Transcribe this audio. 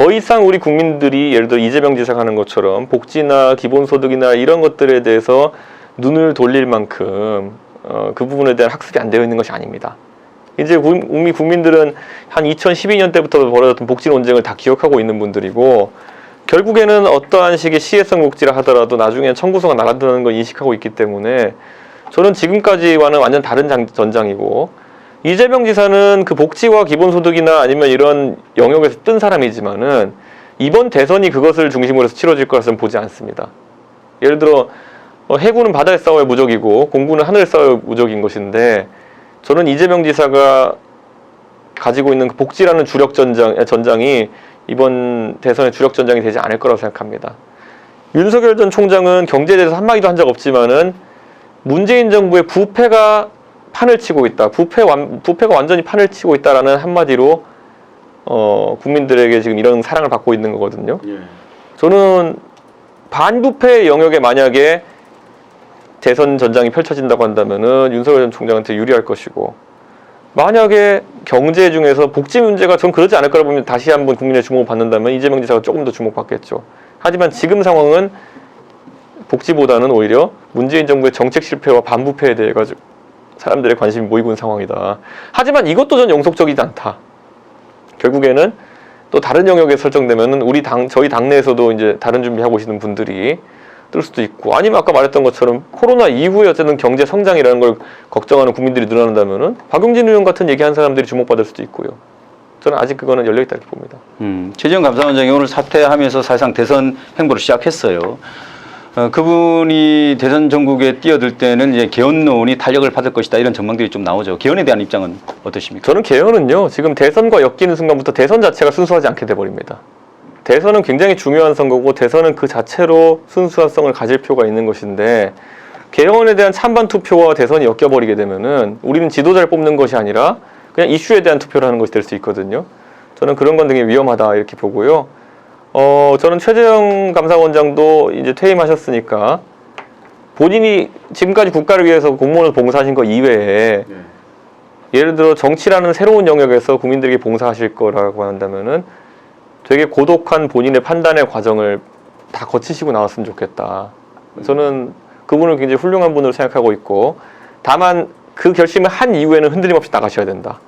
더 이상 우리 국민들이 예를 들어 이재명 지사가 하는 것처럼 복지나 기본소득이나 이런 것들에 대해서 눈을 돌릴 만큼 그 부분에 대한 학습이 안 되어 있는 것이 아닙니다. 이제 우리 국민들은 한 2012년 때부터 벌어졌던 복지 논쟁을 다 기억하고 있는 분들이고, 결국에는 어떠한 식의 시혜성 복지라 하더라도 나중엔 청구서가 날아드는 걸 인식하고 있기 때문에 저는 지금까지와는 완전 다른 전장이고, 이재명 지사는 그 복지와 기본소득이나 아니면 이런 영역에서 뜬 사람이지만은 이번 대선이 그것을 중심으로 해서 치러질 거라서는 보지 않습니다. 예를 들어 해군은 바다에 싸워야 무적이고 공군은 하늘에 싸워야 무적인 것인데, 저는 이재명 지사가 가지고 있는 그 복지라는 주력 전장이 이번 대선의 주력 전장이 되지 않을 거라고 생각합니다. 윤석열 전 총장은 경제에 대해서 한마디도 한 적 없지만은 문재인 정부의 부패가 판을 치고 있다. 부패가 완전히 판을 치고 있다라는 한마디로 국민들에게 지금 이런 사랑을 받고 있는 거거든요. 예. 저는 반부패 영역에 만약에 대선 전장이 펼쳐진다고 한다면은 윤석열 전 총장한테 유리할 것이고, 만약에 경제 중에서 복지 문제가 전 그러지 않을 거라 보면 다시 한번 국민의 주목을 받는다면 이재명 지사가 조금 더 주목받겠죠. 하지만 지금 상황은 복지보다는 오히려 문재인 정부의 정책 실패와 반부패에 대해 가지고 사람들의 관심이 모이고 있는 상황이다. 하지만 이것도 전 영속적이지 않다. 결국에는 또 다른 영역에 설정되면은 저희 당내에서도 이제 다른 준비하고 계시는 분들이 뜰 수도 있고, 아니면 아까 말했던 것처럼 코로나 이후에 어쨌든 경제 성장이라는 걸 걱정하는 국민들이 늘어난다면은 박용진 의원 같은 얘기한 사람들이 주목받을 수도 있고요. 저는 아직 그거는 열려있다 이렇게 봅니다. 최재형 감사원장이 오늘 사퇴하면서 사실상 대선 행보를 시작했어요. 그분이 대선 전국에 뛰어들 때는 이제 개헌론이 탄력을 받을 것이다 이런 전망들이 좀 나오죠. 개헌에 대한 입장은 어떠십니까? 저는 개헌은요, 지금 대선과 엮이는 순간부터 대선 자체가 순수하지 않게 돼버립니다. 대선은 굉장히 중요한 선거고 대선은 그 자체로 순수성을 가질 필요가 있는 것인데, 개헌에 대한 찬반 투표와 대선이 엮여버리게 되면은 우리는 지도자를 뽑는 것이 아니라 그냥 이슈에 대한 투표를 하는 것이 될 수 있거든요. 저는 그런 건 되게 위험하다 이렇게 보고요. 저는 최재형 감사원장도 이제 퇴임하셨으니까 본인이 지금까지 국가를 위해서 공무원을 봉사하신 거 이외에 예를 들어 정치라는 새로운 영역에서 국민들에게 봉사하실 거라고 한다면은 되게 고독한 본인의 판단의 과정을 다 거치시고 나왔으면 좋겠다. 저는 그분을 굉장히 훌륭한 분으로 생각하고 있고, 다만 그 결심을 한 이후에는 흔들림 없이 나가셔야 된다.